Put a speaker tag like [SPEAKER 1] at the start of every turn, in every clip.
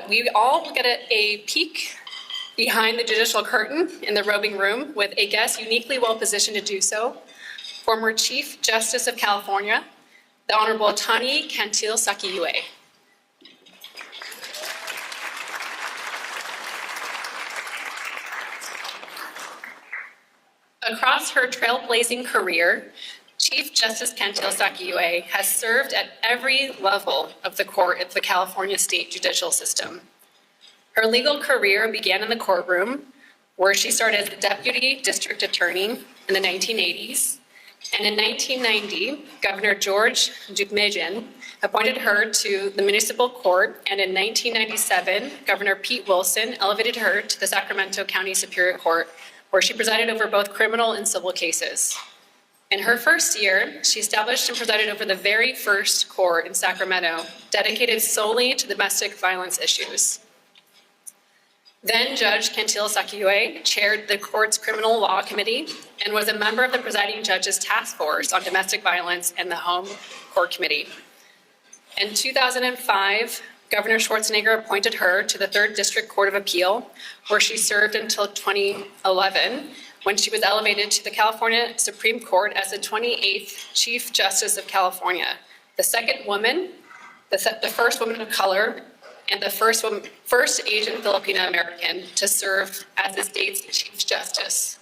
[SPEAKER 1] We all get a peek behind the judicial curtain in the robing room with a guest uniquely well positioned to do so, former Chief Justice of California, the Honorable Tani Cantil-Sakauye. Across her trailblazing career, Chief Justice Cantil-Sakauye has served at every level of the court of the California state judicial system. Her legal career began in the courtroom, where she started as a deputy district attorney in the 1980s. And in 1990, Governor George Deukmejian appointed her to the municipal court, and in 1997, Governor Pete Wilson elevated her to the Sacramento County Superior Court, where she presided over both criminal and civil cases. In her first year, she established and presided over the very first court in Sacramento, dedicated solely to domestic violence issues. Then Judge Cantil-Sakauye chaired the court's criminal law committee and was a member of the presiding judge's task force on domestic violence and the home court committee. In 2005, Governor Schwarzenegger appointed her to the 3rd District Court of Appeal, where she served until 2011, when she was elevated to the California Supreme Court as the 28th Chief Justice of California, the second woman, the first woman of color, and the first Asian Filipino American to serve as the state's Chief Justice.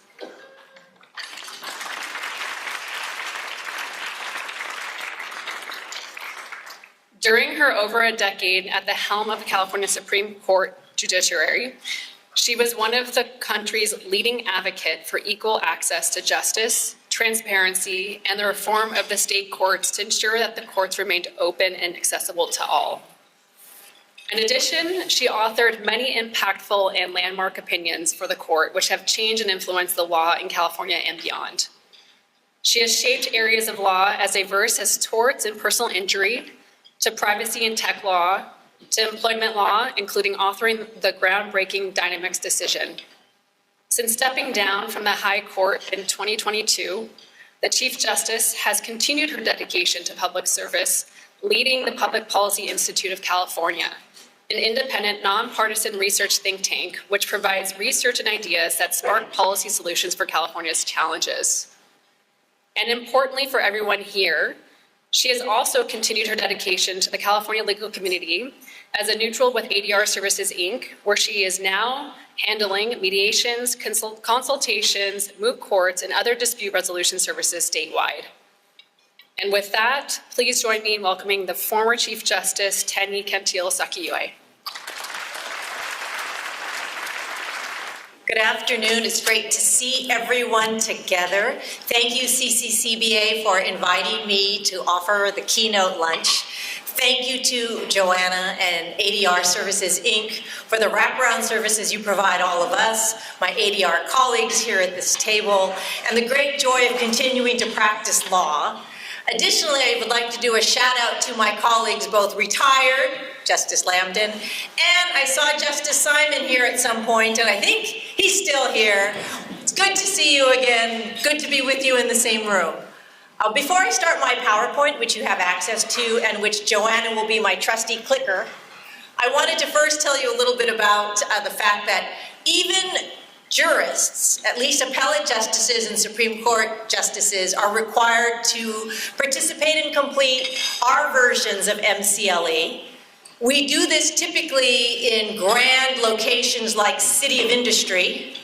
[SPEAKER 1] During her over a decade at the helm of the California Supreme Court Judiciary, she was one of the country's leading advocates for equal access to justice, transparency, and the reform of the state courts to ensure that the courts remained open and accessible to all. In addition, she authored many impactful and landmark opinions for the court, which have changed and influenced the law in California and beyond. She has shaped areas of law as diverse as torts and personal injury, to privacy and tech law, to employment law, including authoring the groundbreaking Dynamics decision. Since stepping down from the High Court in 2022, the Chief Justice has continued her dedication to public service, leading the Public Policy Institute of California, an independent, nonpartisan research think tank which provides research and ideas that spark policy solutions for California's challenges. And importantly for everyone here, she has also continued her dedication to the California legal community as a neutral with ADR Services, Inc., where she is now handling mediations, consultations, moot courts, and other dispute resolution services statewide. And with that, please join me in welcoming the former Chief Justice, Tani Cantil-Sakauye.
[SPEAKER 2] Good afternoon. It's great to see everyone together. Thank you, CCCBA, for inviting me to offer the keynote lunch. Thank you to Joanna and ADR Services, Inc. for the wraparound services you provide all of us, my ADR colleagues here at this table, and the great joy of continuing to practice law. Additionally, I would like to do a shout out to my colleagues, both retired, Justice Lambden, and I saw Justice Simon here at some point, and I think he's still here. It's good to see you again. Good to be with you in the same room. Before I start my PowerPoint, which you have access to, and which Joanna will be my trusty clicker, I wanted to first tell you a little bit about the fact that even jurists, at least appellate justices and Supreme Court justices, are required to participate and complete our versions of MCLE. We do this typically in grand locations like City of Industry,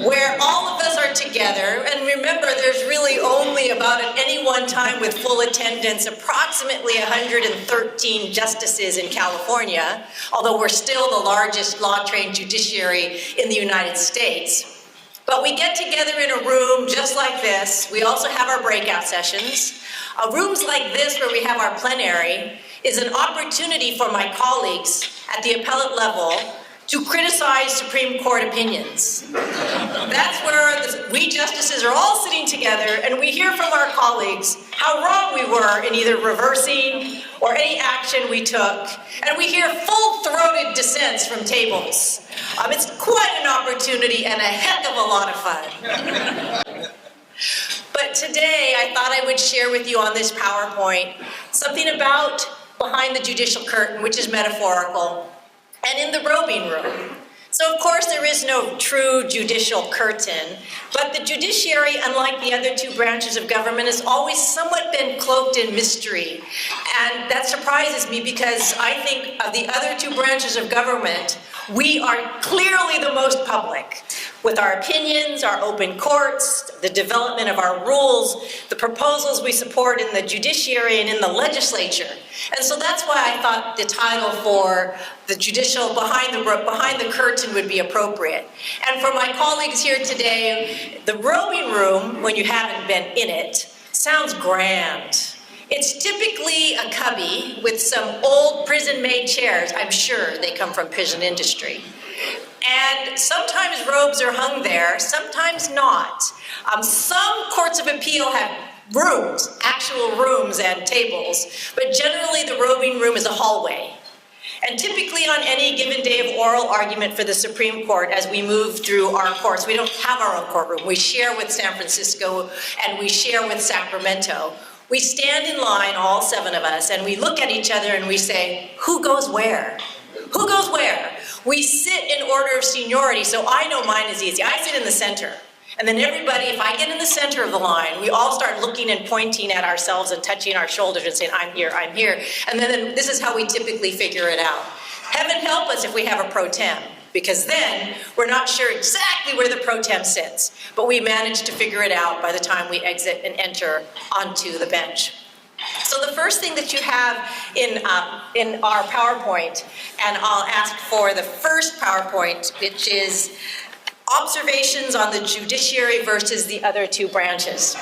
[SPEAKER 2] where all of us are together, and remember, there's really only about at any one time with full attendance approximately 113 justices in California, although we're still the largest law-trained judiciary in the United States. But we get together in a room just like this. We also have our breakout sessions. Rooms like this, where we have our plenary, is an opportunity for my colleagues at the appellate level to criticize Supreme Court opinions. That's where we justices are all sitting together and we hear from our colleagues how wrong we were in either reversing or any action we took. And we hear full-throated dissents from tables. It's quite an opportunity and a heck of a lot of fun. But today I thought I would share with you on this PowerPoint something about behind the judicial curtain, which is metaphorical. and in the robing room. So of course there is no true judicial curtain, but the judiciary, unlike the other two branches of government, has always somewhat been cloaked in mystery. And that surprises me because I think of the other two branches of government, we are clearly the most public with our opinions, our open courts, the development of our rules, the proposals we support in the judiciary and in the legislature. And so that's why I thought the title for the judicial behind the curtain would be appropriate. And for my colleagues here today, the robing room, when you haven't been in it, sounds grand. It's typically a cubby with some old prison-made chairs. I'm sure they come from prison industry. And sometimes robes are hung there, sometimes not. Some courts of appeal have rooms, actual rooms and tables, but generally the robing room is a hallway. And typically on any given day of oral argument for the Supreme Court, as we move through our courts, we don't have our own courtroom. We share with San Francisco and we share with Sacramento. We stand in line, all 7 of us, and we look at each other and we say, who goes where? Who goes where? We sit in order of seniority, so I know mine is easy. I sit in the center. And then everybody, if I get in the center of the line, we all start looking and pointing at ourselves and touching our shoulders and saying, I'm here, I'm here. And then this is how we typically figure it out. Heaven help us if we have a pro tem, because then we're not sure exactly where the pro tem sits, but we manage to figure it out by the time we exit and enter onto the bench. So the first thing that you have in our PowerPoint, and I'll ask for the first PowerPoint, which is observations on the judiciary versus the other two branches.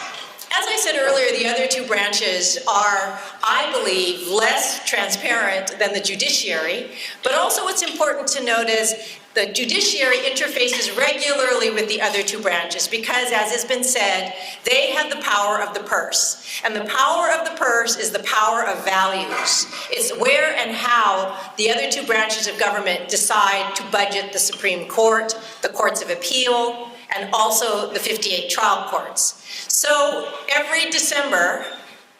[SPEAKER 2] As I said earlier, the other two branches are, I believe, less transparent than the judiciary, but also what's important to note is the judiciary interfaces regularly with the other two branches because, as has been said, they have the power of the purse. And the power of the purse is the power of values. It's where and how the other two branches of government decide to budget the Supreme Court, the courts of appeal, and also the 58 trial courts. So every December,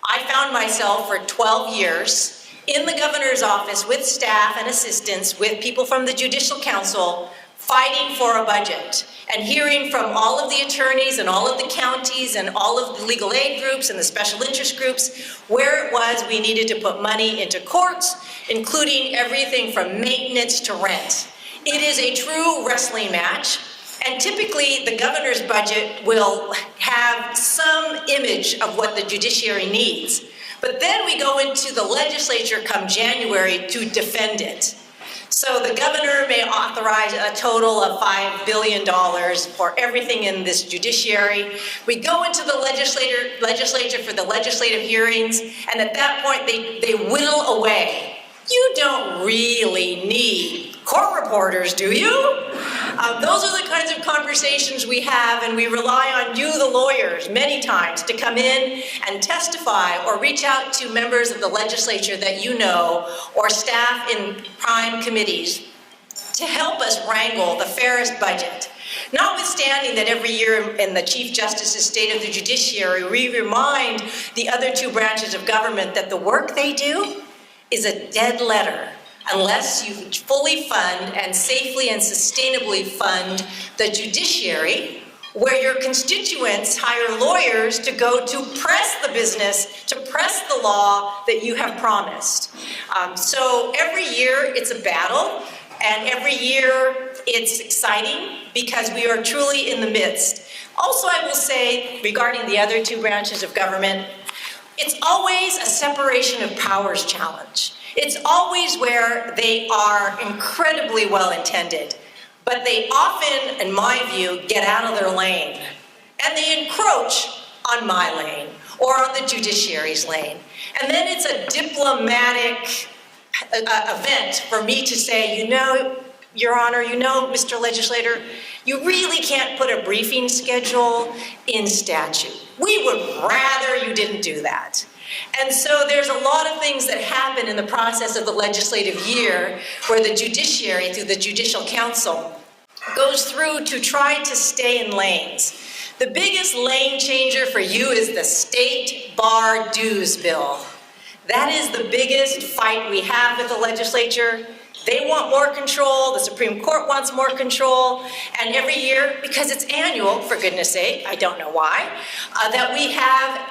[SPEAKER 2] I found myself for 12 years in the governor's office with staff and assistants, with people from the Judicial Council, fighting for a budget and hearing from all of the attorneys and all of the counties and all of the legal aid groups and the special interest groups where it was we needed to put money into courts, including everything from maintenance to rent. It is a true wrestling match. And typically, the governor's budget will have some image of what the judiciary needs. But then we go into the legislature come January to defend it. So the governor may authorize a total of $5 billion for everything in this judiciary. We go into the legislature for the legislative hearings, and at that point, they whittle away. You don't really need court reporters, do you? Those are the kinds of conversations we have, and we rely on you, the lawyers, many times to come in and testify or reach out to members of the legislature that you know or staff in prime committees to help us wrangle the fairest budget. Notwithstanding that every year in the Chief Justice's State of the Judiciary, we remind the other two branches of government that the work they do is a dead letter unless you fully fund and safely and sustainably fund the judiciary, where your constituents hire lawyers to go to press the business, to press the law that you have promised. So every year it's a battle, and every year it's exciting because we are truly in the midst. Also, I will say, regarding the other two branches of government, it's always a separation of powers challenge. It's always where they are incredibly well-intended, but they often, in my view, get out of their lane, and they encroach on my lane or on the judiciary's lane. And then it's a diplomatic event for me to say, you know, Your Honor, you know, Mr. Legislator, you really can't put a briefing schedule in statute. We would rather you didn't do that. And so there's a lot of things that happen in the process of the legislative year where the judiciary, through the Judicial Council, goes through to try to stay in lanes. The biggest lane changer for you is the state bar dues bill. That is the biggest fight we have with the legislature. They want more control, the Supreme Court wants more control, and every year, because it's annual, for goodness sake, I don't know why, that we have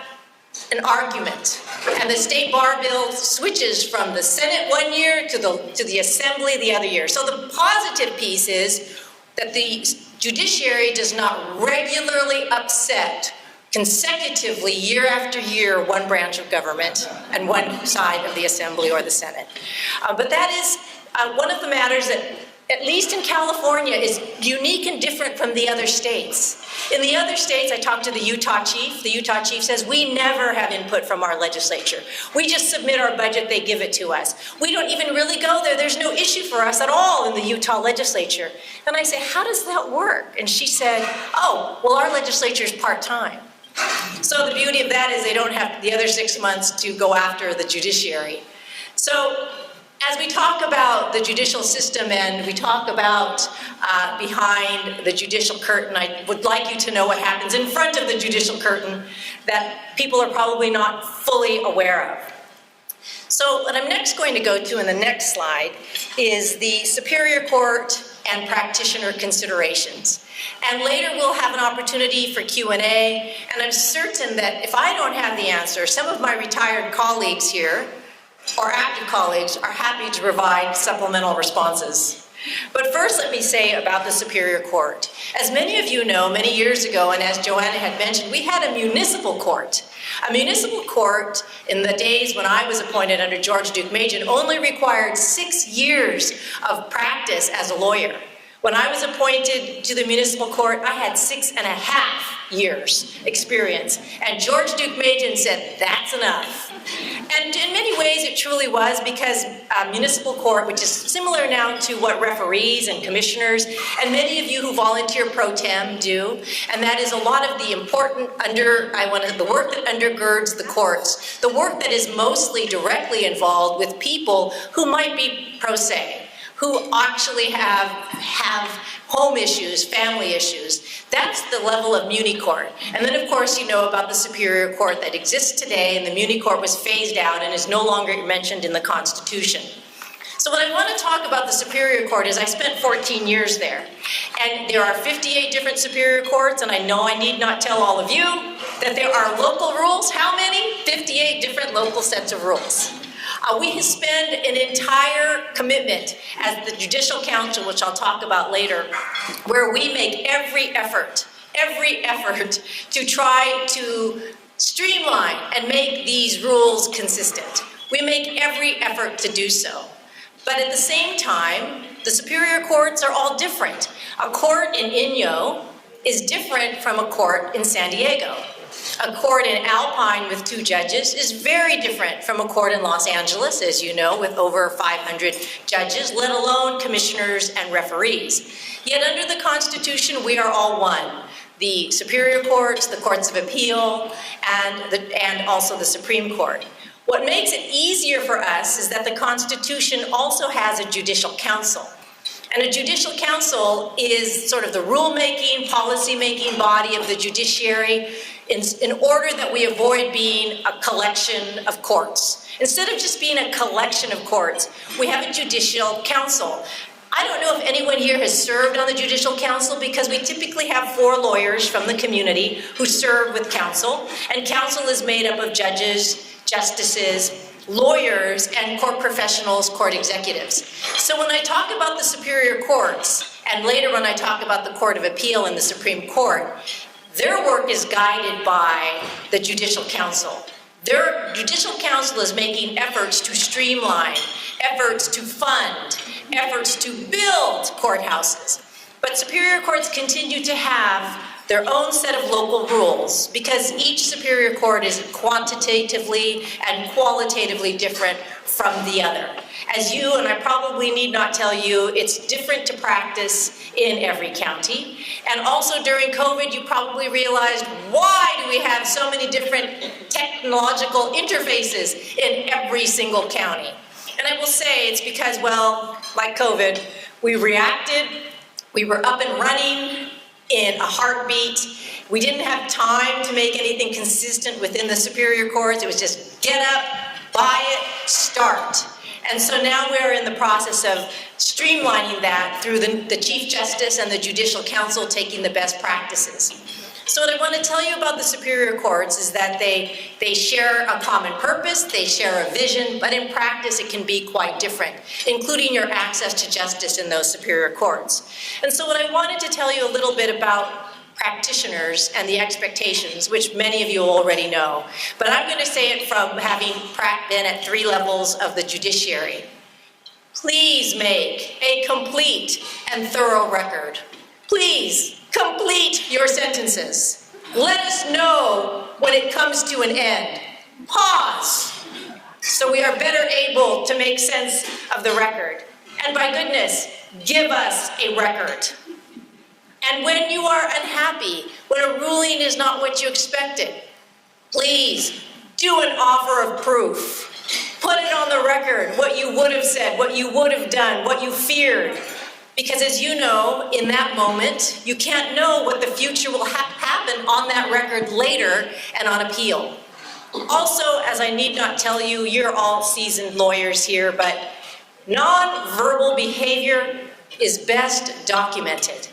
[SPEAKER 2] an argument. And the state bar bill switches from the Senate one year to the Assembly the other year. So the positive piece is that the judiciary does not regularly upset consecutively, year after year, one branch of government and one side of the Assembly or the Senate. But that is one of the matters that, at least in California, is unique and different from the other states. In the other states, I talked to the Utah chief. The Utah chief says, we never have input from our legislature. We just submit our budget, they give it to us. We don't even really go there. There's no issue for us at all in the Utah legislature. And I say, how does that work? And she said, oh, well, our legislature is part-time. So the beauty of that is they don't have the other 6 months to go after the judiciary. So as we talk about the judicial system and we talk about behind the judicial curtain, I would like you to know what happens in front of the judicial curtain that people are probably not fully aware of. So what I'm next going to go to in the next slide is the Superior Court and practitioner considerations. And later we'll have an opportunity for Q&A, and I'm certain that if I don't have the answer, some of my retired colleagues here, or active colleagues, are happy to provide supplemental responses. But first let me say about the Superior Court. As many of you know, many years ago, and as Joanna had mentioned, we had a municipal court. A municipal court in the days when I was appointed under George Duke-Majan only required 6 years of practice as a lawyer. When I was appointed to the municipal court, I had 6.5 years experience. And George Duke-Majan said, that's enough. And in many ways it truly was, because municipal court, which is similar now to what referees and commissioners and many of you who volunteer pro tem do, and that is a lot of the important the work that undergirds the courts, the work that is mostly directly involved with people who might be pro se, who actually have home issues, family issues. That's the level of Muni Court. And then of course you know about the Superior Court that exists today, and the Muni Court was phased out and is no longer mentioned in the Constitution. So what I want to talk about the Superior Court is I spent 14 years there. And there are 58 different Superior Courts, and I know I need not tell all of you that there are local rules. How many? 58 different local sets of rules. We spend an entire commitment as the Judicial Council, which I'll talk about later, where we make every effort to try to streamline and make these rules consistent. We make every effort to do so. But at the same time, the Superior Courts are all different. A court in Inyo is different from a court in San Diego. A court in Alpine with 2 judges is very different from a court in Los Angeles, as you know, with over 500 judges, let alone commissioners and referees. Yet under the Constitution, we are all one. The Superior Courts, the Courts of Appeal, and also the Supreme Court. What makes it easier for us is that the Constitution also has a Judicial Council. And a Judicial Council is sort of the rule-making, policy-making body of the judiciary in order that we avoid being a collection of courts. Instead of just being a collection of courts, we have a Judicial Council. I don't know if anyone here has served on the Judicial Council, because we typically have 4 lawyers from the community who serve with counsel, and counsel is made up of judges, justices, lawyers, and court professionals, court executives. So when I talk about the Superior Courts, and later when I talk about the Court of Appeal and the Supreme Court, their work is guided by the Judicial Council. Their Judicial Council is making efforts to streamline, efforts to fund, efforts to build courthouses. But Superior Courts continue to have their own set of local rules, because each Superior Court is quantitatively and qualitatively different from the other. As you, and I probably need not tell you, it's different to practice in every county. And also during COVID, you probably realized, why do we have so many different technological interfaces in every single county? And I will say it's because, well, like COVID, we reacted, we were up and running in a heartbeat. We didn't have time to make anything consistent within the Superior Courts. It was just get up, Buy it, start. And so now we're in the process of streamlining that through the Chief Justice and the Judicial Council taking the best practices. So what I want to tell you about the Superior Courts is that they share a common purpose, they share a vision, but in practice it can be quite different, including your access to justice in those Superior Courts. And so what I wanted to tell you a little bit about practitioners and the expectations, which many of you already know. But I'm going to say it from having been at 3 levels of the judiciary. Please make a complete and thorough record. Please complete your sentences. Let us know when it comes to an end. Pause, so we are better able to make sense of the record. And by goodness, give us a record. And when you are unhappy, when a ruling is not what you expected, please do an offer of proof. Put it on the record, what you would have said, what you would have done, what you feared. Because as you know, in that moment, you can't know what the future will happen on that record later and on appeal. Also, as I need not tell you, you're all seasoned lawyers here, but non-verbal behavior is best documented.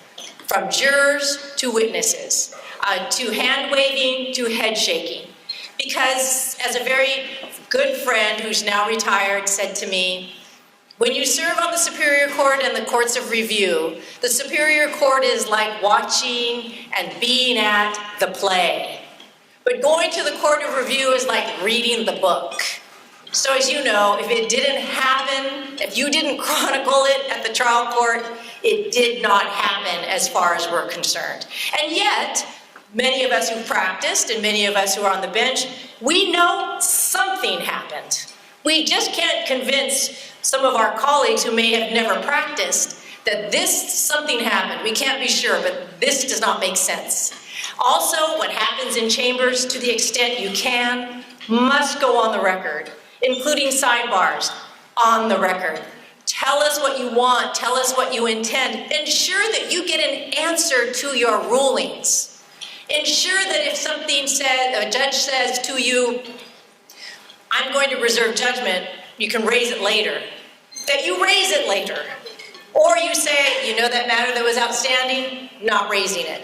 [SPEAKER 2] From jurors to witnesses, to hand-waving to head-shaking. Because as a very good friend who's now retired said to me, when you serve on the Superior Court and the courts of review, the Superior Court is like watching and being at the play. But going to the Court of Review is like reading the book. So as you know, if it didn't happen, if you didn't chronicle it at the trial court, it did not happen as far as we're concerned. And yet, many of us who practiced and many of us who are on the bench, we know something happened. We just can't convince some of our colleagues who may have never practiced that something happened. We can't be sure, but this does not make sense. Also, what happens in chambers, to the extent you can, must go on the record, including sidebars on the record. Tell us what you want, tell us what you intend. Ensure that you get an answer to your rulings. Ensure that if a judge says to you, I'm going to reserve judgment, you can raise it later, that you raise it later. Or you say, you know that matter that was outstanding? Not raising it.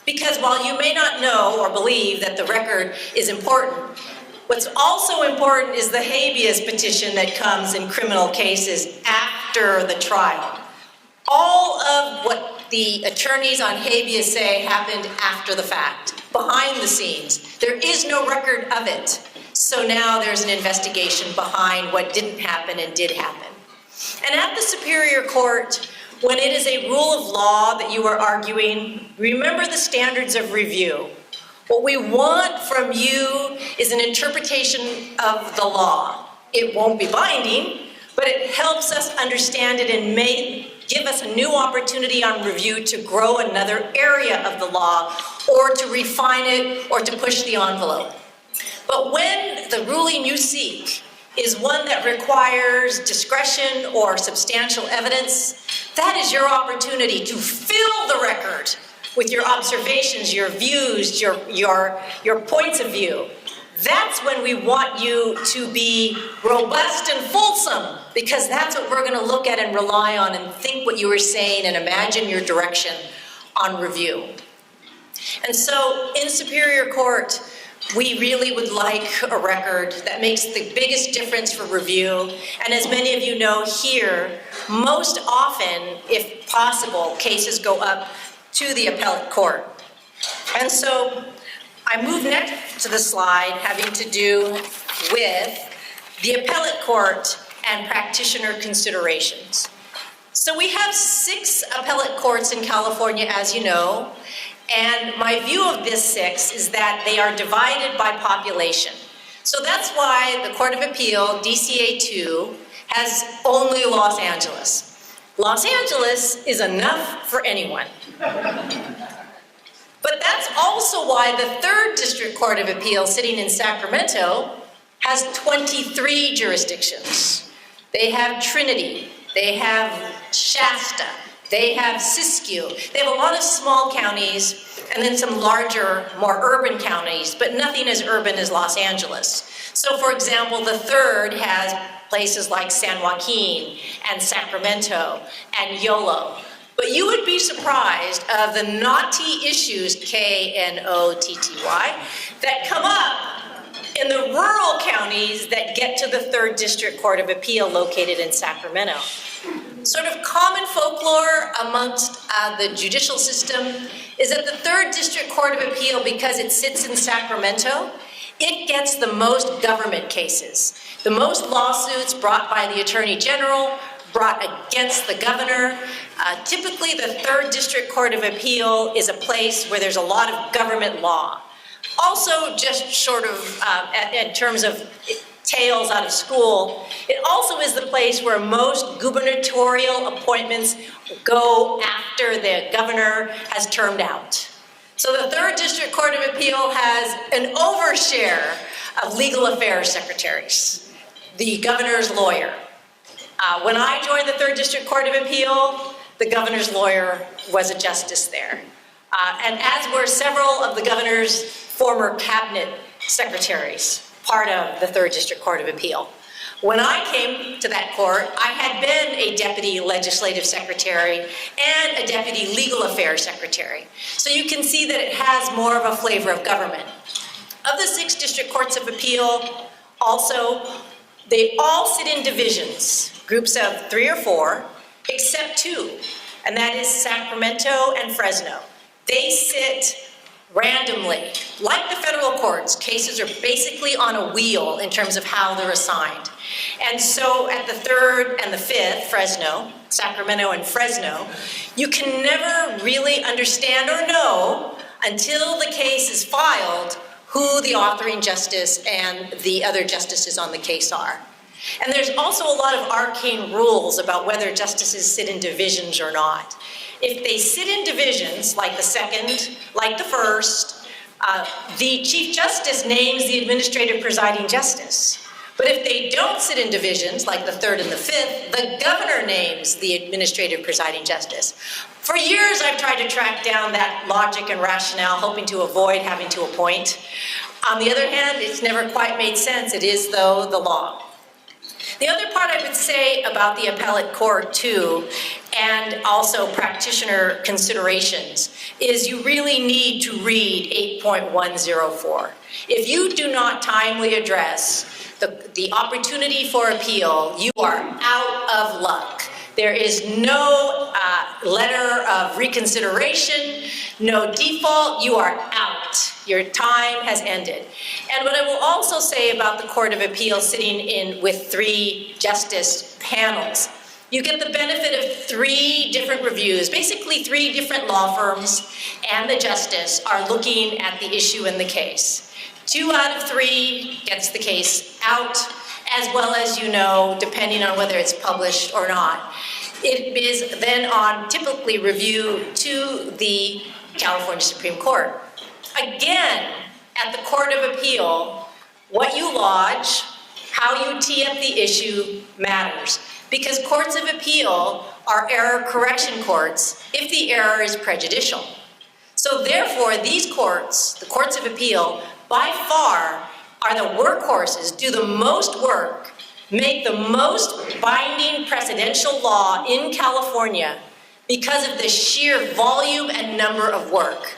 [SPEAKER 2] Because while you may not know or believe that the record is important, what's also important is the habeas petition that comes in criminal cases after the trial. All of what the attorneys on habeas say happened after the fact, behind the scenes. There is no record of it. So now there's an investigation behind what didn't happen and did happen. And at the Superior Court, when it is a rule of law that you are arguing, remember the standards of review. What we want from you is an interpretation of the law. It won't be binding, but it helps us understand it and may give us a new opportunity on review to grow another area of the law or to refine it or to push the envelope. But when the ruling you seek is one that requires discretion or substantial evidence, that is your opportunity to fill the record with your observations, your views, your points of view. That's when we want you to be robust and fulsome, because that's what we're going to look at and rely on and think what you were saying and imagine your direction on review. And so in Superior Court, we really would like a record that makes the biggest difference for review. And as many of you know here, most often, if possible, cases go up to the appellate court. And so I move next to the slide having to do with the appellate court and practitioner considerations. So we have 6 appellate courts in California, as you know, and my view of this 6 is that they are divided by population. So that's why the Court of Appeal, DCA 2, has only Los Angeles. Los Angeles is enough for anyone. But that's also why the 3rd District Court of Appeal, sitting in Sacramento, has 23 jurisdictions. They have Trinity, they have Shasta, They have Siskiyou. They have a lot of small counties and then some larger, more urban counties, but nothing as urban as Los Angeles. So for example, the 3rd has places like San Joaquin and Sacramento and Yolo. But you would be surprised of the knotty issues, K-N-O-T-T-Y, that come up in the rural counties that get to the 3rd District Court of Appeal located in Sacramento. Sort of common folklore amongst the judicial system is that the 3rd District Court of Appeal, because it sits in Sacramento, it gets the most government cases, the most lawsuits brought by the Attorney General, brought against the governor. Typically, the 3rd District Court of Appeal is a place where there's a lot of government law. Also, just sort of in terms of tales out of school, it also is the place where most gubernatorial appointments go after the governor has termed out. So the 3rd District Court of Appeal has an overshare of legal affairs secretaries, the governor's lawyer. When I joined the 3rd District Court of Appeal, the governor's lawyer was a justice there. And as were several of the governor's former cabinet secretaries, part of the 3rd District Court of Appeal. When I came to that court, I had been a deputy legislative secretary and a deputy legal affairs secretary. So you can see that it has more of a flavor of government. Of the 6 district courts of appeal, also, they all sit in divisions, groups of 3 or 4, except 2, and that is Sacramento and Fresno. They sit randomly. Like the federal courts, cases are basically on a wheel in terms of how they're assigned. And so at the 3rd and the 5th, Fresno, Sacramento and Fresno, you can never really understand or know until the case is filed who the authoring justice and the other justices on the case are. And there's also a lot of arcane rules about whether justices sit in divisions or not. If they sit in divisions, like the 2nd, like the 1st, the Chief Justice names the administrative presiding justice. But if they don't sit in divisions, like the 3rd and the 5th, the governor names the administrative presiding justice. For years, I've tried to track down that logic and rationale, hoping to avoid having to appoint. On the other hand, it's never quite made sense. It is, though, the law. The other part I would say about the appellate court, too, and also practitioner considerations, is you really need to read 8.104. If you do not timely address the opportunity for appeal, you are out of luck. There is no letter of reconsideration, no default, you are out. Your time has ended. And what I will also say about the Court of Appeal sitting in with 3 justice panels, you get the benefit of 3 different reviews. Basically 3 different law firms and the justice are looking at the issue in the case. 2 out of 3 gets the case out, as well as, you know, depending on whether it's published or not. It is then on typically review to the California Supreme Court. Again, at the Court of Appeal, what you lodge, how you tee up the issue matters. Because courts of appeal are error correction courts if the error is prejudicial. So therefore, these courts, the courts of appeal, by far are the workhorses, do the most work, make the most binding precedential law in California because of the sheer volume and number of work.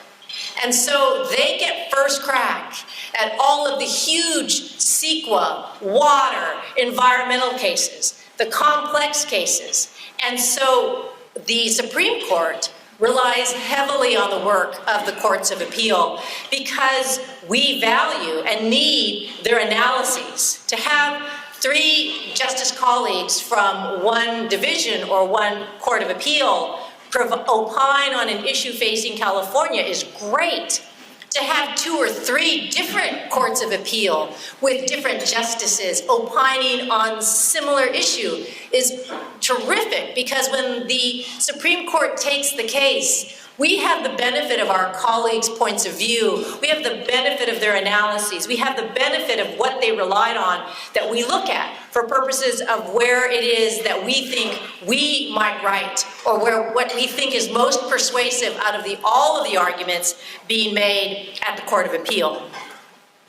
[SPEAKER 2] And so they get first crack at all of the huge CEQA, water, environmental cases, the complex cases. And so the Supreme Court relies heavily on the work of the courts of appeal because we value and need their analyses. To have 3 justice colleagues from one division or one court of appeal opine on an issue facing California is great. To have 2 or 3 different courts of appeal with different justices opining on similar issue is terrific, because when the Supreme Court takes the case, We have the benefit of our colleagues' points of view. We have the benefit of their analyses. We have the benefit of what they relied on that we look at for purposes of where it is that we think we might write, or what we think is most persuasive out of all of the arguments being made at the Court of Appeal.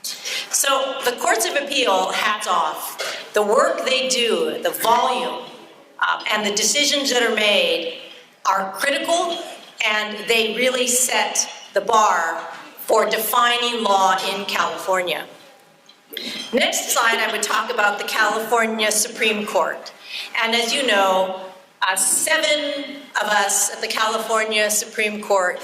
[SPEAKER 2] So the courts of appeal, hats off. The work they do, the volume, and the decisions that are made are critical, and they really set the bar for defining law in California. Next slide, I would talk about the California Supreme Court. And as you know, 7 of us at the California Supreme Court,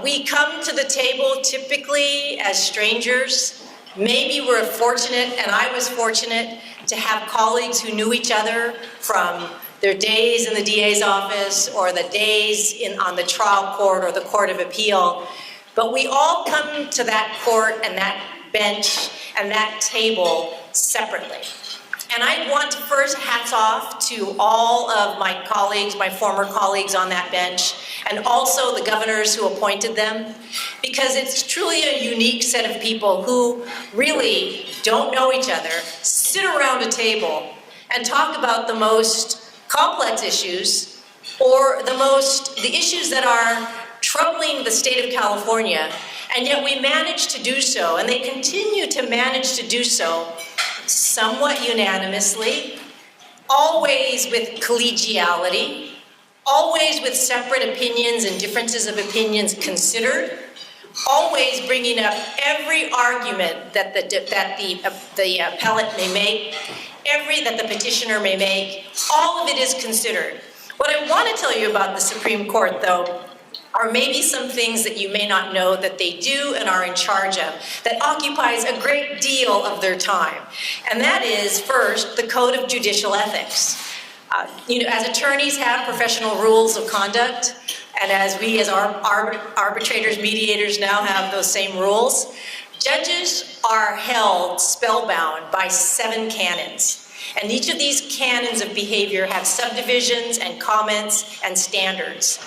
[SPEAKER 2] we come to the table typically as strangers. Maybe we're fortunate, and I was fortunate, to have colleagues who knew each other from their days in the DA's office or the days on the trial court or the Court of Appeal. But we all come to that court and that bench and that table separately. And I want to first hats off to all of my colleagues, my former colleagues on that bench, and also the governors who appointed them, because it's truly a unique set of people who really don't know each other, sit around a table and talk about the most complex issues, or the issues that are troubling the state of California, and yet we manage to do so, and they continue to manage to do so somewhat unanimously, always with collegiality, always with separate opinions and differences of opinions considered, always bringing up every argument that the appellate may make, that the petitioner may make. All of it is considered. What I want to tell you about the Supreme Court, though, are maybe some things that you may not know that they do and are in charge of, that occupies a great deal of their time. And that is, first, the Code of Judicial Ethics. As attorneys have professional rules of conduct, and as we as our arbitrators, mediators now have those same rules, judges are held spellbound by 7 canons. And each of these canons of behavior have subdivisions and comments and standards.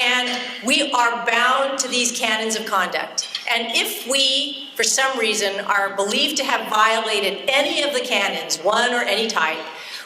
[SPEAKER 2] And we are bound to these canons of conduct. And if we, for some reason, are believed to have violated any of the canons, one or any type,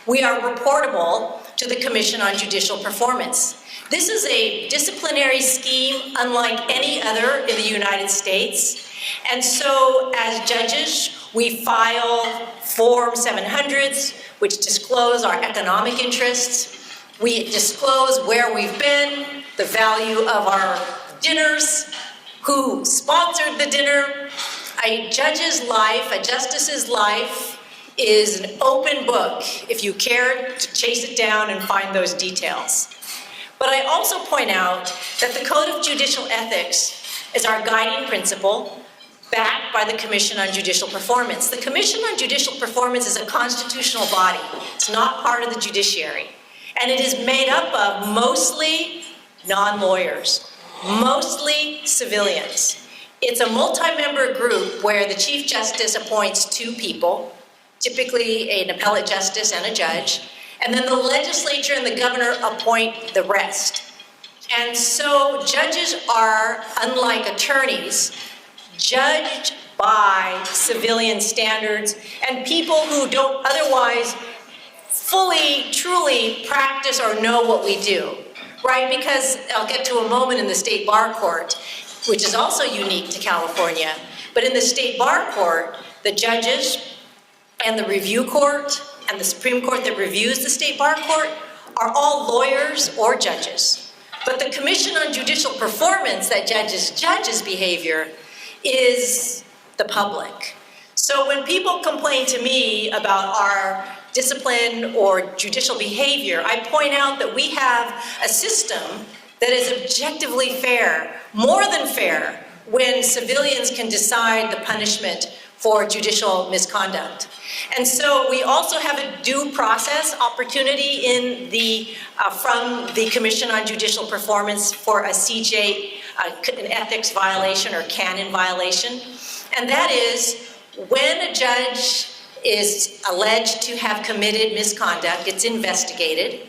[SPEAKER 2] we are reportable to the Commission on Judicial Performance. This is a disciplinary scheme unlike any other in the United States. And so, as judges, we file Form 700s, which disclose our economic interests. We disclose where we've been, the value of our dinners, who sponsored the dinner. A judge's life, a justice's life, is an open book if you care to chase it down and find those details. But I also point out that the Code of Judicial Ethics is our guiding principle, backed by the Commission on Judicial Performance. The Commission on Judicial Performance is a constitutional body. It's not part of the judiciary. And it is made up of mostly non-lawyers, mostly civilians. It's a multi-member group where the Chief Justice appoints 2 people, typically an appellate justice and a judge, and then the legislature and the governor appoint the rest. And so judges are, unlike attorneys, judged by civilian standards and people who don't otherwise fully, truly practice or know what we do, right? Because I'll get to a moment in the State Bar Court, which is also unique to California, but in the State Bar Court, the judges and the review court and the Supreme Court that reviews the State Bar Court are all lawyers or judges. But the Commission on Judicial Performance that judges behavior is the public. So when people complain to me about our discipline or judicial behavior, I point out that we have a system that is objectively fair, more than fair, when civilians can decide the punishment for judicial misconduct. And so we also have a due process opportunity in from the Commission on Judicial Performance for a CJ, an ethics violation or canon violation. And that is when a judge is alleged to have committed misconduct, it's investigated.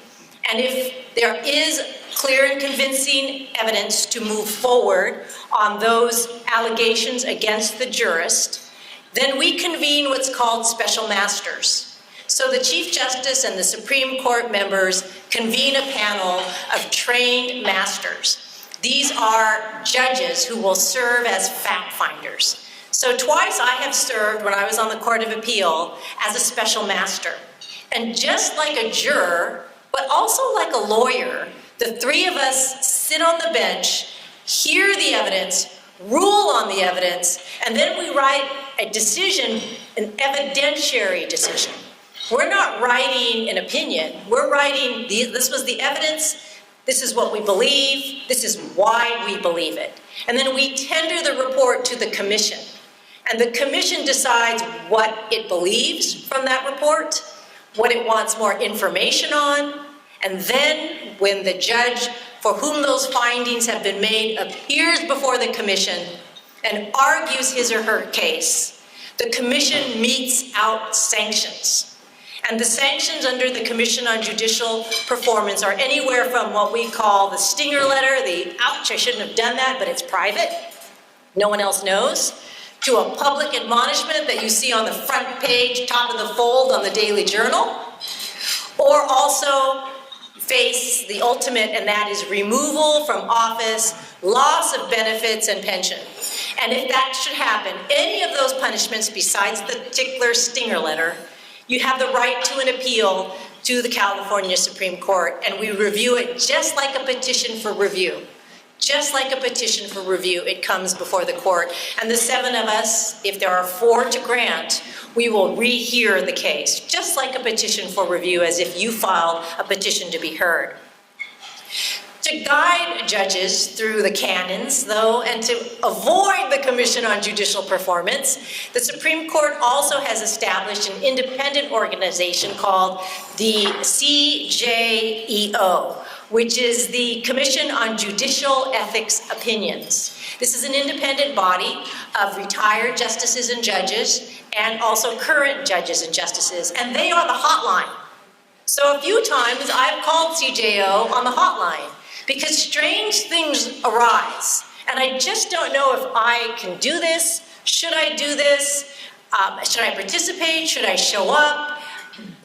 [SPEAKER 2] And if there is clear and convincing evidence to move forward on those allegations against the jurist, then we convene what's called special masters. So the Chief Justice and the Supreme Court members convene a panel of trained masters. These are judges who will serve as fact finders. So twice I have served, when I was on the Court of Appeal, as a special master. And just like a juror, but also like a lawyer, the three of us sit on the bench, hear the evidence, rule on the evidence, and then we write a decision, an evidentiary decision. We're not writing an opinion. We're writing, this was the evidence, this is what we believe, this is why we believe it. And then we tender the report to the commission. And the commission decides what it believes from that report, what it wants more information on, and then when the judge for whom those findings have been made appears before the commission and argues his or her case, the commission metes out sanctions. And the sanctions under the Commission on Judicial Performance are anywhere from what we call the stinger letter, the ouch, I shouldn't have done that, but it's private, no one else knows, to a public admonishment that you see on the front page, top of the fold on the Daily Journal, or also face the ultimate, and that is removal from office, loss of benefits and pension. And if that should happen, any of those punishments besides the particular stinger letter, you have the right to an appeal to the California Supreme Court, and we review it just like a petition for review. Just like a petition for review, it comes before the court. And the seven of us, if there are 4 to grant, we will rehear the case, just like a petition for review, as if you filed a petition to be heard. To guide judges through the canons, though, and to avoid the Commission on Judicial Performance, the Supreme Court also has established an independent organization called the CJEO, which is the Commission on Judicial Ethics Opinions. This is an independent body of retired justices and judges, and also current judges and justices, and they are the hotline. So a few times I've called CJO on the hotline because strange things arise, and I just don't know if I can do this. Should I do this? Should I participate? Should I show up?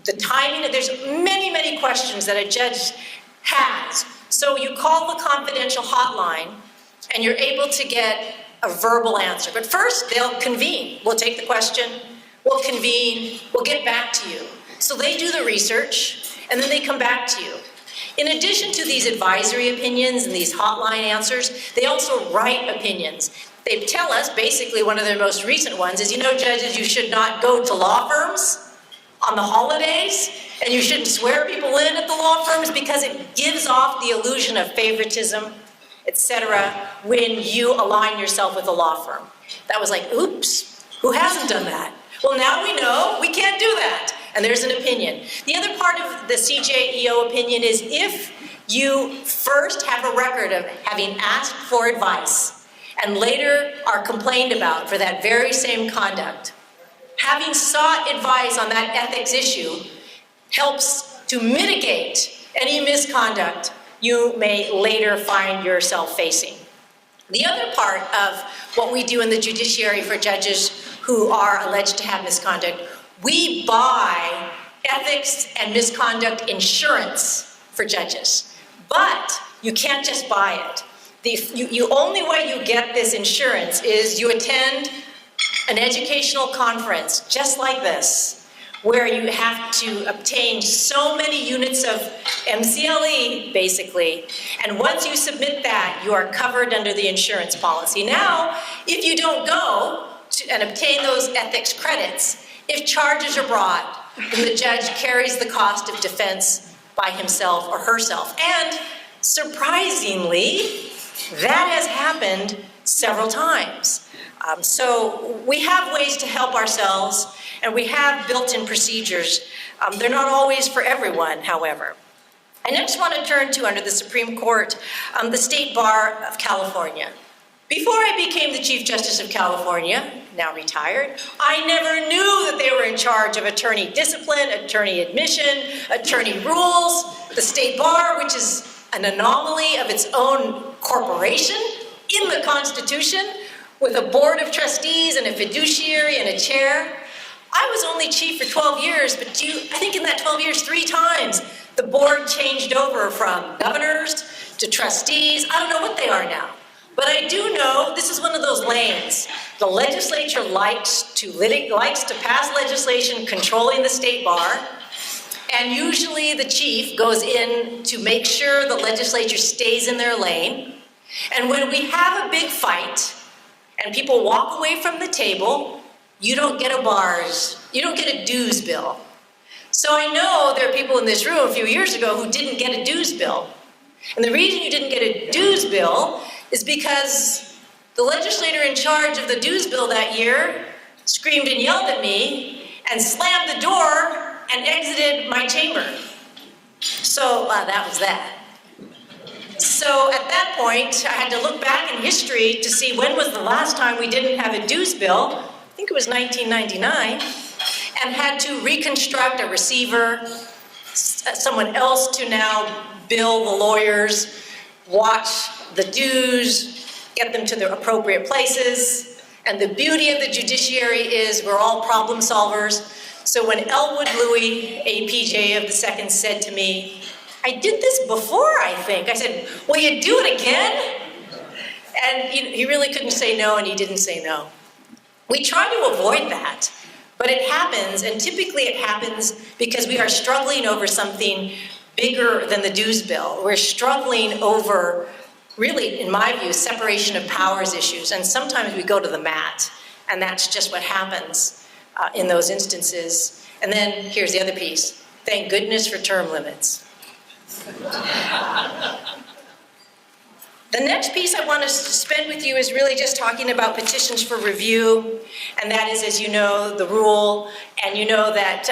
[SPEAKER 2] The timing, there's many, many questions that a judge has. So you call the confidential hotline and you're able to get a verbal answer. But first, they'll convene. We'll take the question, we'll convene, we'll get back to you. So they do the research, and then they come back to you. In addition to these advisory opinions and these hotline answers, they also write opinions. They tell us, basically one of their most recent ones is, you know, judges, you should not go to law firms on the holidays, and you shouldn't swear people in at the law firms because it gives off the illusion of favoritism, etc., when you align yourself with a law firm. That was like, oops, who hasn't done that? Well, now we know we can't do that, and there's an opinion. The other part of the CJEO opinion is if you first have a record of having asked for advice and later are complained about for that very same conduct, having sought advice on that ethics issue helps to mitigate any misconduct you may later find yourself facing. The other part of what we do in the judiciary for judges who are alleged to have misconduct, we buy ethics and misconduct insurance for judges. But you can't just buy it. The only way you get this insurance is you attend an educational conference just like this, where you have to obtain so many units of MCLE, basically, and once you submit that, you are covered under the insurance policy. Now, if you don't go and obtain those ethics credits, if charges are brought, then the judge carries the cost of defense by himself or herself. And surprisingly, that has happened several times. So we have ways to help ourselves, and we have built-in procedures. They're not always for everyone, however. I next want to turn to, under the Supreme Court, the State Bar of California. Before I became the Chief Justice of California, now retired, I never knew that they were in charge of attorney discipline, attorney admission, attorney rules. The State Bar, which is an anomaly of its own corporation in the Constitution, with a board of trustees and a fiduciary and a chair. I was only chief for 12 years, but I think in that 12 years, 3 times, the board changed over from governors to trustees. I don't know what they are now. But I do know this is one of those lanes. The legislature likes to pass legislation controlling the State Bar, and usually the chief goes in to make sure the legislature stays in their lane. And when we have a big fight and people walk away from the table, you don't get a dues bill. So I know there are people in this room a few years ago who didn't get a dues bill. And the reason you didn't get a dues bill is because the legislator in charge of the dues bill that year screamed and yelled at me and slammed the door and exited my chamber. So that was that. So at that point, I had to look back in history to see when was the last time we didn't have a dues bill. I think it was 1999, and had to reconstruct a receiver, someone else to now bill the lawyers, watch the dues, get them to the appropriate places. And the beauty of the judiciary is we're all problem solvers. So when Elwood Louis, APJ of the Second, said to me, I did this before, I think. I said, will you do it again? And he really couldn't say no, and he didn't say no. We try to avoid that, but it happens, and typically it happens because we are struggling over something bigger than the dues bill. We're struggling over, really, in my view, separation of powers issues, and sometimes we go to the mat, and that's just what happens in those instances. And then here's the other piece. Thank goodness for term limits. The next piece I want to spend with you is really just talking about petitions for review, and that is, as you know, the rule, and you know that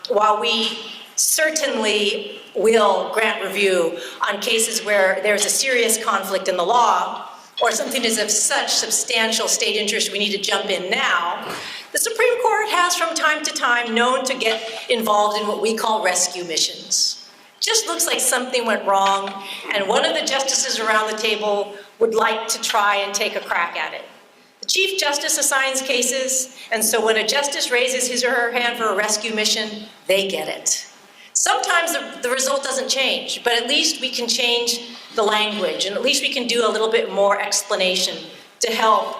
[SPEAKER 2] while we certainly will grant review on cases where there's a serious conflict in the law, or something is of such substantial state interest we need to jump in now, the Supreme Court has from time to time known to get involved in what we call rescue missions. Just looks like something went wrong, and one of the justices around the table would like to try and take a crack at it. The Chief Justice assigns cases, and so when a justice raises his or her hand for a rescue mission, they get it. Sometimes the result doesn't change, but at least we can change the language, and at least we can do a little bit more explanation to help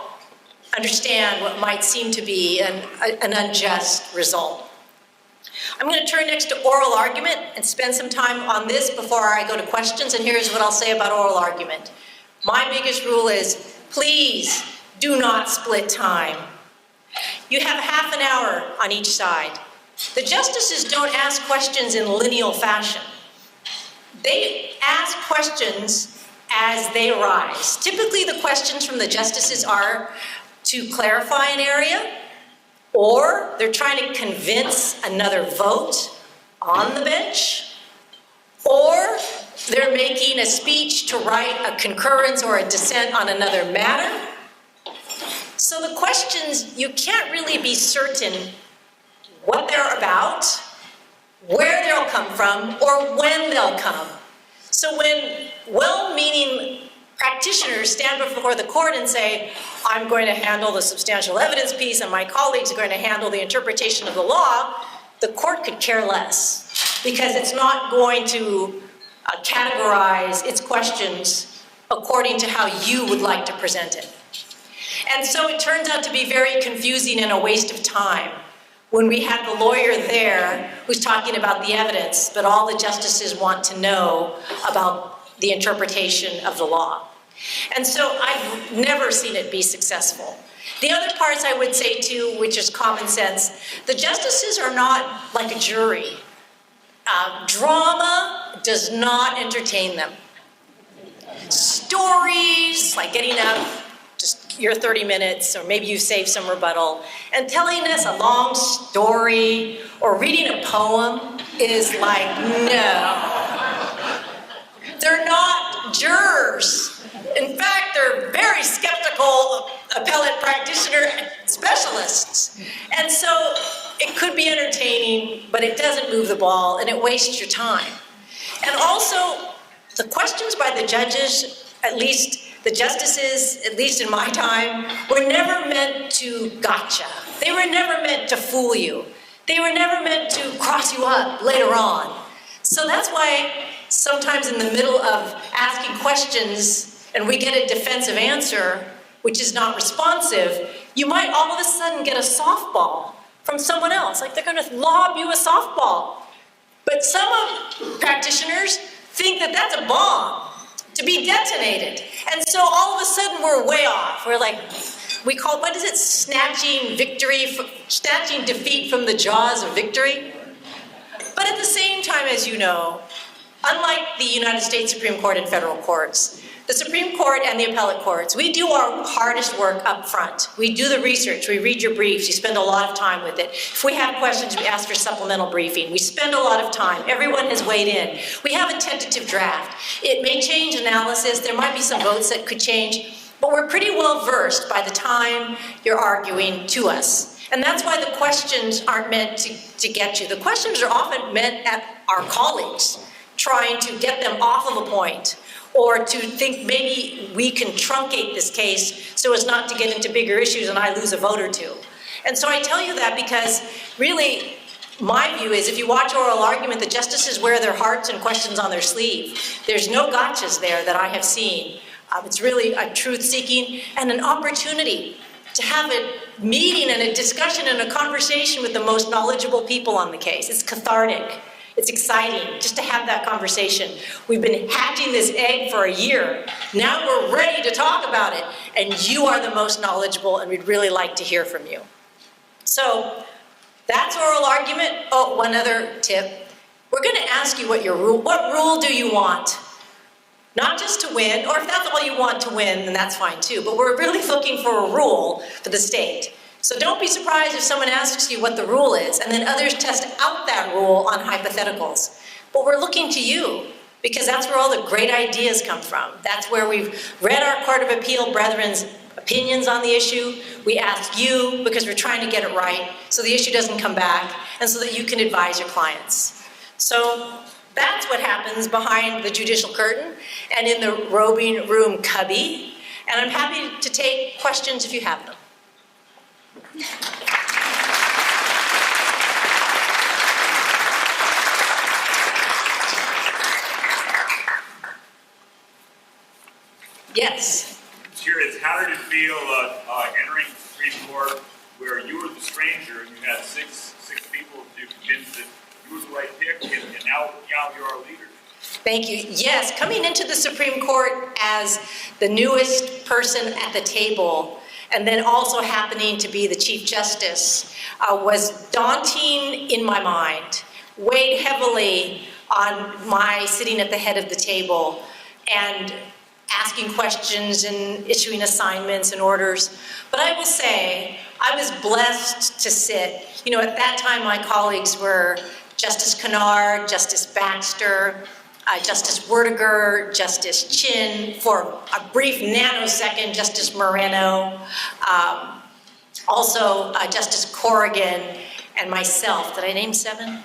[SPEAKER 2] understand what might seem to be an unjust result. I'm going to turn next to oral argument and spend some time on this before I go to questions, and here's what I'll say about oral argument. My biggest rule is, please do not split time. You have half an hour on each side. The justices don't ask questions in lineal fashion. They ask questions as they arise. Typically, the questions from the justices are to clarify an area, or they're trying to convince another vote on the bench, or they're making a speech to write a concurrence or a dissent on another matter. So the questions, you can't really be certain what they're about, where they'll come from, or when they'll come. So when well-meaning practitioners stand before the court and say, I'm going to handle the substantial evidence piece and my colleagues are going to handle the interpretation of the law, the court could care less, because it's not going to categorize its questions according to how you would like to present it. And so it turns out to be very confusing and a waste of time when we have the lawyer there who's talking about the evidence, but all the justices want to know about the interpretation of the law. And so I've never seen it be successful. The other parts I would say too, which is common sense, the justices are not like a jury. Drama does not entertain them. Stories, like getting up, just your 30 minutes, or maybe you save some rebuttal, and telling us a long story or reading a poem is like, no. They're not jurors. In fact, they're very skeptical appellate practitioner specialists. And so it could be entertaining, but it doesn't move the ball and it wastes your time. And also, the questions by the judges, at least the justices, at least in my time, were never meant to gotcha. They were never meant to fool you. They were never meant to cross you up later on. So that's why sometimes in the middle of asking questions and we get a defensive answer, which is not responsive, you might all of a sudden get a softball from someone else, like they're gonna lob you a softball. But some of practitioners think that that's a bomb to be detonated. And so all of a sudden we're way off. We're like, we call, what is it, snatching defeat from the jaws of victory? But at the same time, as you know, unlike the United States Supreme Court and federal courts, the Supreme Court and the appellate courts, we do our hardest work up front. We do the research, we read your briefs, you spend a lot of time with it. If we have questions, we ask for supplemental briefing. We spend a lot of time. Everyone has weighed in. We have a tentative draft. It may change analysis. There might be some votes that could change, but we're pretty well versed by the time you're arguing to us. And that's why the questions aren't meant to get you. The questions are often meant at our colleagues, trying to get them off of a point, or to think maybe we can truncate this case so as not to get into bigger issues and I lose a vote or two. And so I tell you that because really my view is if you watch oral argument, the justices wear their hearts and questions on their sleeve. There's no gotchas there that I have seen. It's really a truth-seeking and an opportunity to have a meeting and a discussion and a conversation with the most knowledgeable people on the case. It's cathartic. It's exciting just to have that conversation. We've been hatching this egg for a year. Now we're ready to talk about it. And you are the most knowledgeable, and we'd really like to hear from you. So that's oral argument. Oh, one other tip. We're going to ask you what rule do you want? Not just to win, or if that's all you want to win, then that's fine too. But we're really looking for a rule for the state. So don't be surprised if someone asks you what the rule is, and then others test out that rule on hypotheticals. But we're looking to you, because that's where all the great ideas come from. That's where we've read our Court of Appeal brethren's opinions on the issue. We ask you, because we're trying to get it right, so the issue doesn't come back, and so that you can advise your clients. So that's what happens behind the judicial curtain and in the robing room cubby. And I'm happy to take questions if you have them. Yes.
[SPEAKER 3] I'm curious, how did it feel entering the Supreme Court where you were the stranger and you had six people to convince that you were the right pick, and now you're our leader?
[SPEAKER 2] Thank you. Yes, coming into the Supreme Court as the newest person at the table, and then also happening to be the Chief Justice, was daunting in my mind, weighed heavily on my sitting at the head of the table and asking questions and issuing assignments and orders. But I will say, I was blessed to sit. You know, at that time, my colleagues were Justice Kennard, Justice Baxter, Justice Werdiger, Justice Chin, for a brief nanosecond, Justice Moreno, also Justice Corrigan, and myself. Did I name 7?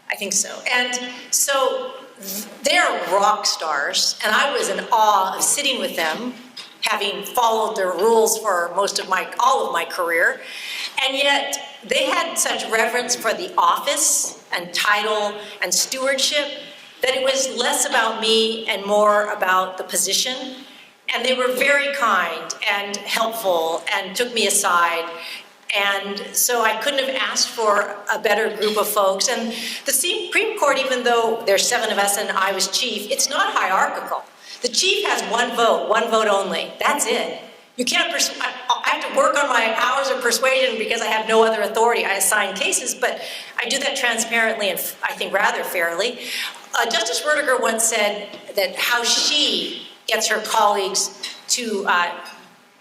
[SPEAKER 2] I think so. And so they're rock stars, and I was in awe of sitting with them, having followed their rules for all of my career, and yet they had such reverence for the office and title and stewardship that it was less about me and more about the position. And they were very kind and helpful and took me aside. And so I couldn't have asked for a better group of folks. And the Supreme Court, even though there's 7 of us and I was chief, it's not hierarchical. The chief has one vote only. That's it. You can't I have to work on my powers of persuasion because I have no other authority. I assign cases, but I do that transparently and I think rather fairly. Justice Werdiger once said that how she gets her colleagues to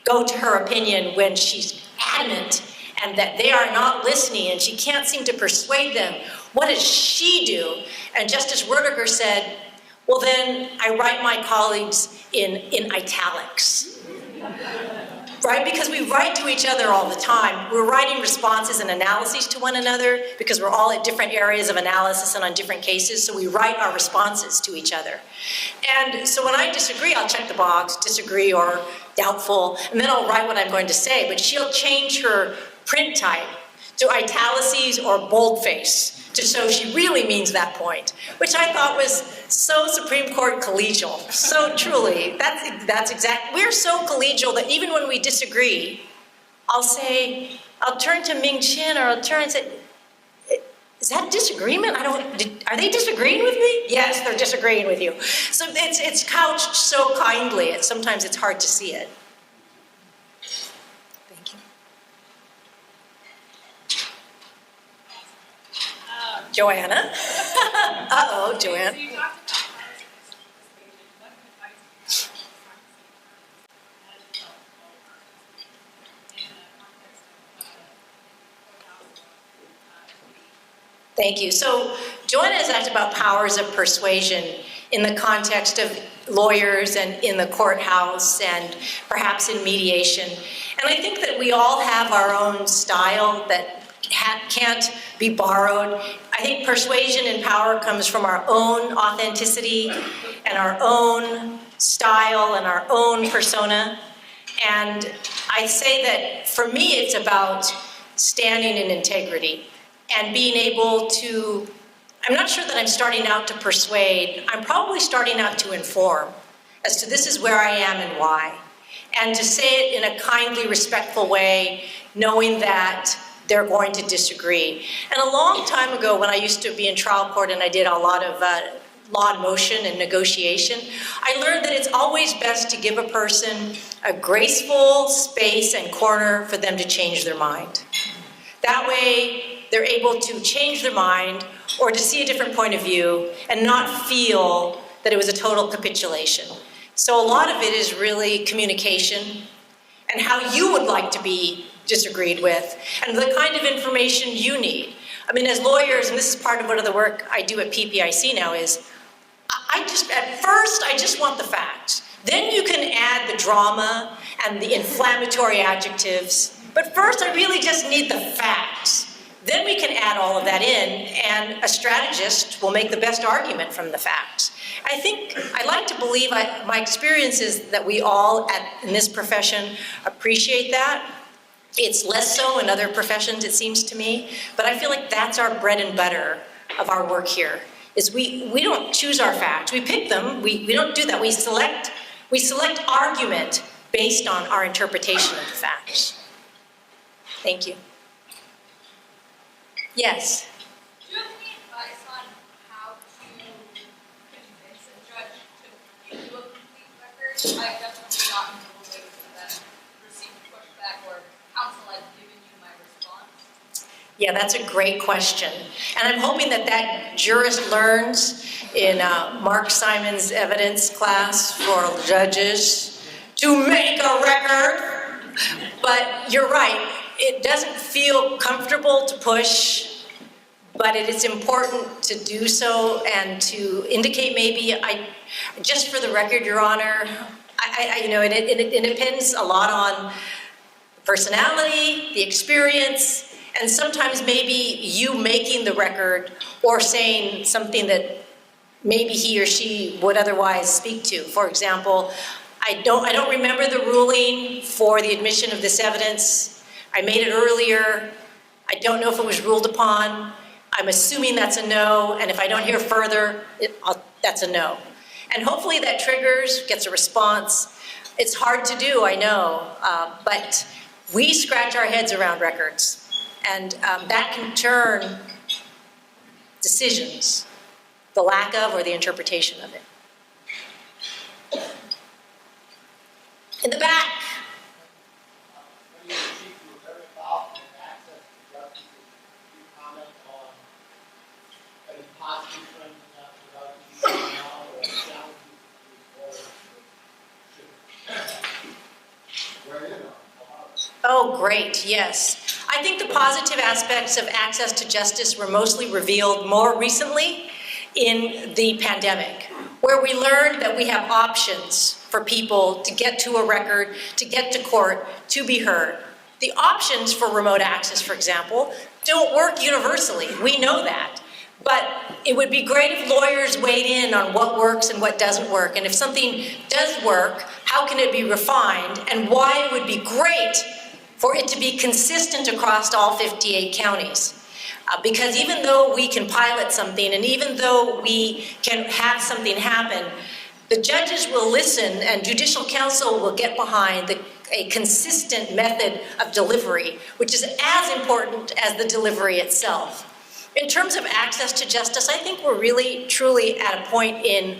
[SPEAKER 2] go to her opinion when she's adamant and that they are not listening and she can't seem to persuade them. What does she do? And Justice Werdiger said, well, then I write my colleagues in italics. right? Because we write to each other all the time. We're writing responses and analyses to one another because we're all at different areas of analysis and on different cases, so we write our responses to each other. And so when I disagree, I'll check the box, disagree or doubtful, and then I'll write what I'm going to say, but she'll change her print type to italices or boldface to show she really means that point, which I thought was so Supreme Court collegial. So truly, that's exact. We're so collegial that even when we disagree, I'll turn to Ming Chin, or I'll turn and say, is that disagreement? Are they disagreeing with me? Yes, they're disagreeing with you. So it's couched so kindly, sometimes it's hard to see it. Thank you. Joanna? Uh-oh, Joanne.
[SPEAKER 4] So you talked about policy participation. What advice would you have for practicing in the context of
[SPEAKER 2] Thank you. So Joanna has asked about powers of persuasion in the context of lawyers and in the courthouse and perhaps in mediation. And I think that we all have our own style that can't be borrowed. I think persuasion and power comes from our own authenticity and our own style and our own persona. And I say that for me, it's about standing in integrity and being able to, I'm not sure that I'm starting out to persuade, I'm probably starting out to inform as to this is where I am and why. And to say it in a kindly, respectful way, knowing that they're going to disagree. And a long time ago, when I used to be in trial court and I did a lot of law in motion and negotiation, I learned that it's always best to give a person a graceful space and corner for them to change their mind. That way, they're able to change their mind or to see a different point of view and not feel that it was a total capitulation. So a lot of it is really communication and how you would like to be disagreed with, and the kind of information you need. I mean, as lawyers, and this is part of one of the work I do at PPIC now, is at first, I just want the facts. Then you can add the drama and the inflammatory adjectives, but first I really just need the facts. Then we can add all of that in, and a strategist will make the best argument from the facts. I like to believe, my experience is that we all in this profession appreciate that. It's less so in other professions, it seems to me, but I feel like that's our bread and butter of our work here, is we don't choose our facts. We pick them, we don't do that. We select argument based on our interpretation of the facts. Thank you. Yes?
[SPEAKER 4] Do you have any advice on how to convince a judge to give you a complete record? I've definitely gotten to the ways that I've received pushback or counsel I've given you my response.
[SPEAKER 2] Yeah, that's a great question. And I'm hoping that jurist learns in Mark Simon's evidence class for judges to make a record. But you're right, it doesn't feel comfortable to push, but it is important to do so and to indicate maybe, just for the record, Your Honor, it depends a lot on personality, the experience, and sometimes maybe you making the record or saying something that maybe he or she would otherwise speak to. For example, I don't remember the ruling for the admission of this evidence. I made it earlier. I don't know if it was ruled upon. I'm assuming that's a no, and if I don't hear further, that's a no. And hopefully that triggers, gets a response. It's hard to do, I know, but we scratch our heads around records, and that can turn decisions, the lack of or the interpretation of it. In the back. Oh, great, yes. I think the positive aspects of access to justice were mostly revealed more recently in the pandemic, where we learned that we have options for people to get to a record, to get to court, to be heard. The options for remote access, for example, don't work universally. We know that. But it would be great if lawyers weighed in on what works and what doesn't work. And if something does work, how can it be refined? And why it would be great for it to be consistent across all 58 counties. Because even though we can pilot something, and even though we can have something happen, the judges will listen and Judicial Council will get behind a consistent method of delivery, which is as important as the delivery itself. In terms of access to justice, I think we're really, truly at a point in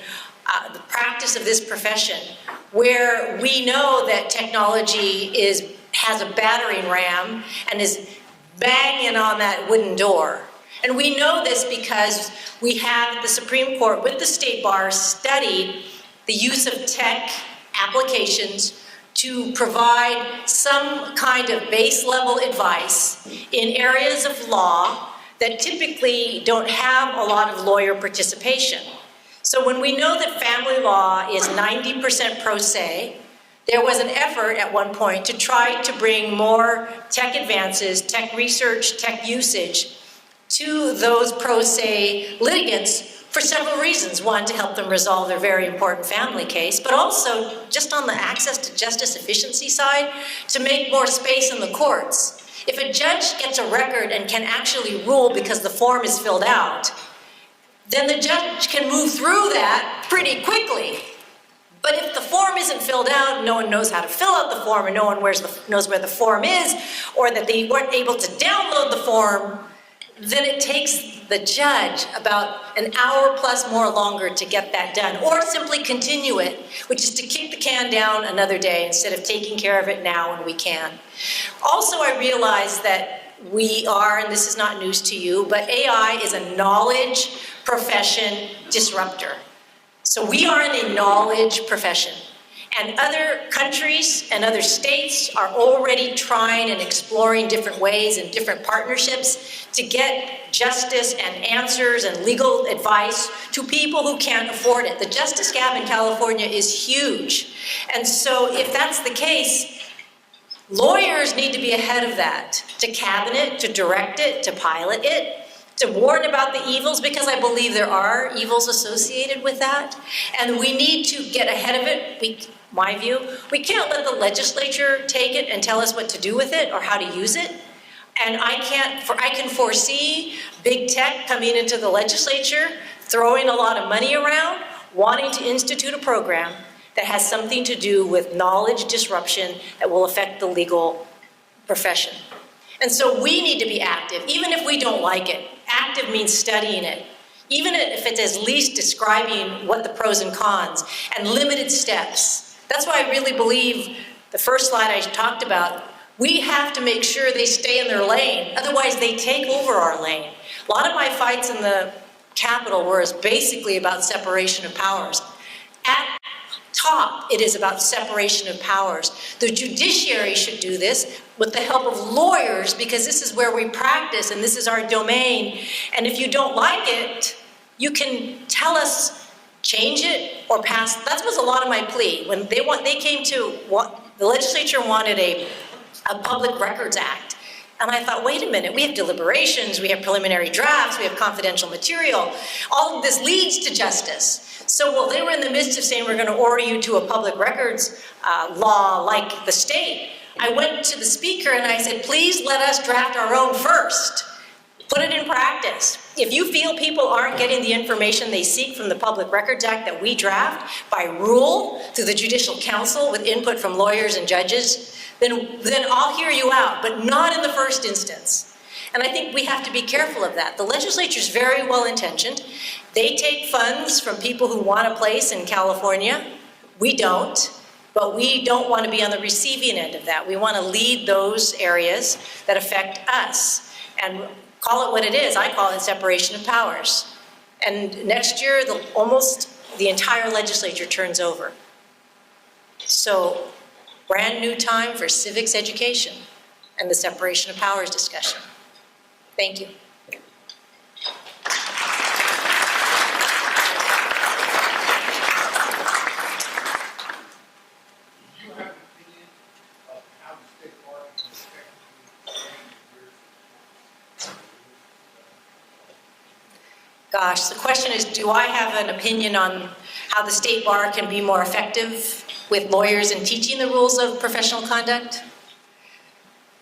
[SPEAKER 2] the practice of this profession where we know that technology has a battering ram and is banging on that wooden door. And we know this because we have the Supreme Court with the state bar studied the use of tech applications to provide some kind of base level advice in areas of law that typically don't have a lot of lawyer participation. So when we know that family law is 90% pro se, there was an effort at one point to try to bring more tech advances, tech research, tech usage to those pro se litigants for several reasons. One, to help them resolve their very important family case, but also just on the access to justice efficiency side, to make more space in the courts. If a judge gets a record and can actually rule because the form is filled out, then the judge can move through that pretty quickly. But if the form isn't filled out, no one knows how to fill out the form, and no one knows where the form is, or that they weren't able to download the form, then it takes the judge about an hour plus more longer to get that done, or simply continue it, which is to kick the can down another day instead of taking care of it now when we can. Also, I realize that we are, and this is not news to you, but AI is a knowledge profession disruptor. So we are in a knowledge profession. And other countries and other states are already trying and exploring different ways and different partnerships to get justice and answers and legal advice to people who can't afford it. The justice gap in California is huge. And so if that's the case, lawyers need to be ahead of that, to cabinet, to direct it, to pilot it, to warn about the evils, because I believe there are evils associated with that. And we need to get ahead of it. My view, we can't let the legislature take it and tell us what to do with it or how to use it. And I can foresee big tech coming into the legislature, throwing a lot of money around, wanting to institute a program that has something to do with knowledge disruption that will affect the legal profession. And so we need to be active, even if we don't like it. Active means studying it. Even if it's at least describing what the pros and cons and limited steps. That's why I really believe the first slide I talked about, we have to make sure they stay in their lane. Otherwise, they take over our lane. A lot of my fights in the Capitol were basically about separation of powers. At top, it is about separation of powers. The judiciary should do this with the help of lawyers, because this is where we practice and this is our domain. And if you don't like it, you can tell us, change it or pass. That was a lot of my plea. When they came to the legislature wanted a Public Records Act. And I thought, wait a minute, we have deliberations, we have preliminary drafts, we have confidential material. All of this leads to justice. So while they were in the midst of saying we're going to order you to a public records law like the state, I went to the speaker and I said, please let us draft our own first. Put it in practice. If you feel people aren't getting the information they seek from the Public Records Act that we draft by rule through the Judicial Council with input from lawyers and judges, then I'll hear you out, but not in the first instance. And I think we have to be careful of that. The legislature is very well intentioned. They take funds from people who want a place in California. We don't, but we don't want to be on the receiving end of that. We want to lead those areas that affect us. And call it what it is. I call it separation of powers. And next year, almost the entire legislature turns over. So, brand new time for civics education and the separation of powers discussion. Thank you. gosh, the question is, do I have an opinion on how the state bar can be more effective with lawyers in teaching the rules of professional conduct?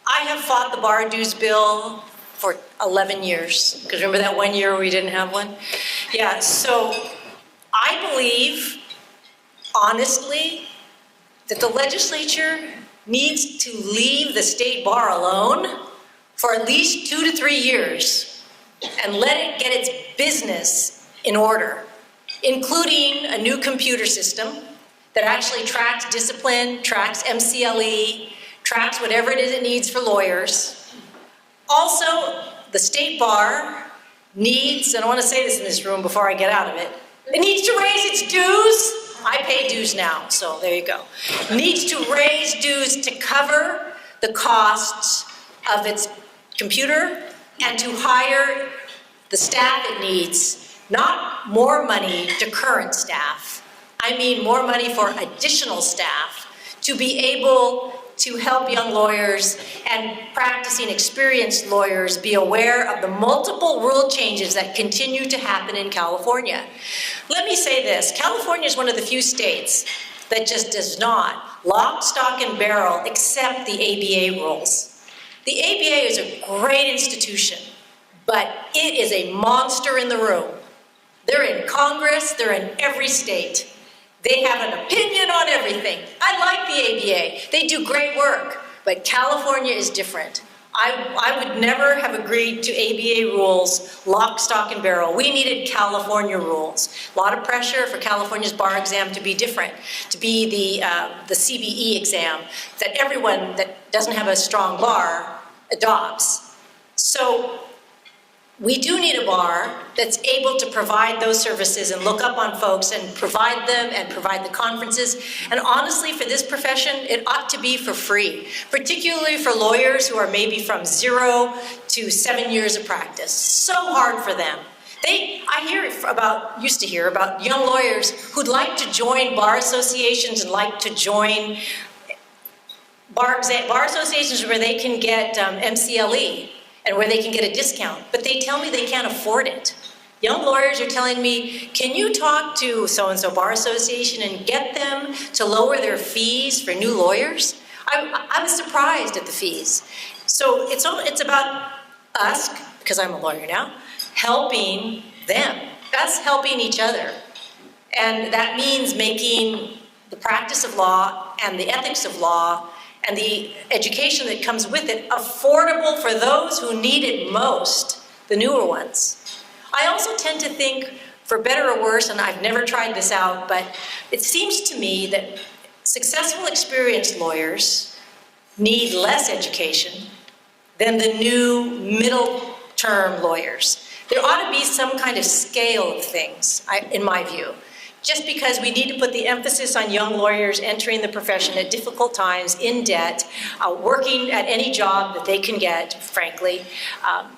[SPEAKER 2] I have fought the bar dues bill for 11 years, because remember that 1 year we didn't have one? Yeah, so I believe, honestly, that the legislature needs to leave the state bar alone for at least 2 to 3 years and let it get its business in order, including a new computer system that actually tracks discipline, tracks MCLE, tracks whatever it is it needs for lawyers. Also, the state bar needs, and I want to say this in this room before I get out of it, it needs to raise its dues. I pay dues now, so there you go. Needs to raise dues to cover the costs of its computer and to hire the staff it needs, not more money to current staff. I mean more money for additional staff to be able to help young lawyers and practicing experienced lawyers be aware of the multiple rule changes that continue to happen in California. Let me say this, California is one of the few states that just does not, lock, stock, and barrel, accept the ABA rules. The ABA is a great institution, but it is a monster in the room. They're in Congress, they're in every state. They have an opinion on everything. I like the ABA. They do great work, but California is different. I would never have agreed to ABA rules, lock, stock, and barrel. We needed California rules. A lot of pressure for California's bar exam to be different, to be the CBE exam that everyone that doesn't have a strong bar adopts. So we do need a bar that's able to provide those services and look up on folks and provide them and provide the conferences. And honestly, for this profession, it ought to be for free, particularly for lawyers who are maybe from 0 to 7 years of practice. So hard for them. Used to hear about young lawyers who'd like to join bar associations and like to join bar associations where they can get MCLE. And where they can get a discount, but they tell me they can't afford it. Young lawyers are telling me, can you talk to so-and-so bar association and get them to lower their fees for new lawyers? I was surprised at the fees. So it's about us, because I'm a lawyer now, helping them, us helping each other. And that means making the practice of law and the ethics of law and the education that comes with it affordable for those who need it most, the newer ones. I also tend to think, for better or worse, and I've never tried this out, but it seems to me that successful, experienced lawyers need less education than the new middle-term lawyers. There ought to be some kind of scale of things, in my view. Just because we need to put the emphasis on young lawyers entering the profession at difficult times, in debt, working at any job that they can get, frankly,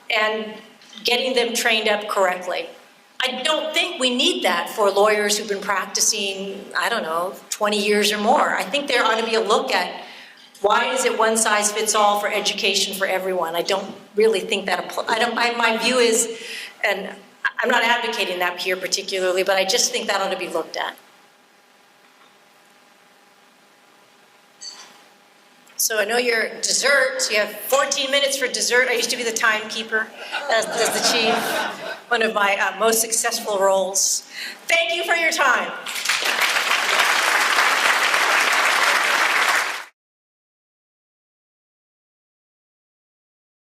[SPEAKER 2] and getting them trained up correctly. I don't think we need that for lawyers who've been practicing, 20 years or more. I think there ought to be a look at why is it one size fits all for education for everyone. I don't really think that applies. My view is, and I'm not advocating that here particularly, but I just think that ought to be looked at. So I know your dessert, you have 14 minutes for dessert. I used to be the timekeeper as the chief, one of my most successful roles. Thank you for your time.